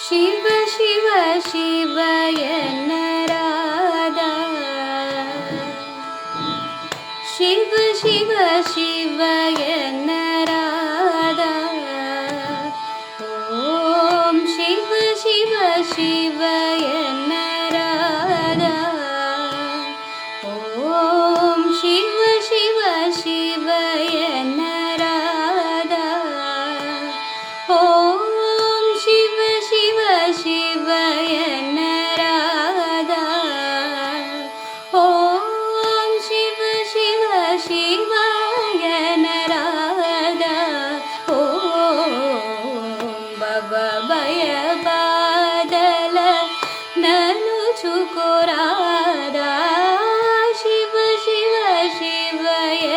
ಶಿವ ಶಿವ ಶಿವ ಎನ್ನರಾದ ಶಿವ ಶಿವ ಶಿವ ಎನ್ನರಾದ ಓಂ ಶಿವ ಶಿವ ಶಿವ ಎನ್ನರಾದ ಓಂ ಶಿವ ಶಿವ ಶಿವ ಎನ್ನರಾದ ಓಂ ಶಿವ ಶಿವ ಶಿವ ಎನ್ನರಾದ ಓಂ ಶಿವ ಶಿವ ಶಿವ ಎನ್ನರಾದ ಓಂ ಬಬ ಭಯ ಬಾದಲ ನನು ಚುಕೋರಾದ ಶಿವ ಶಿವ ಶಿವ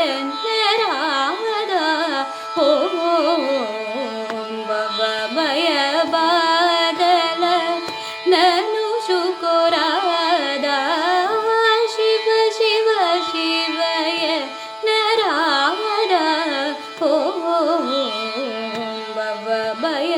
ಎನ್ನರಾದ ಓಂ ಬಬ ಭಯ ಬಾದಲ ನನು ಶುಕೋರಾದ ಶಿವ ಶಿವ ಶಿವ ಎನ್ನರಾದ ಓಂ ಬಬ ಭಯ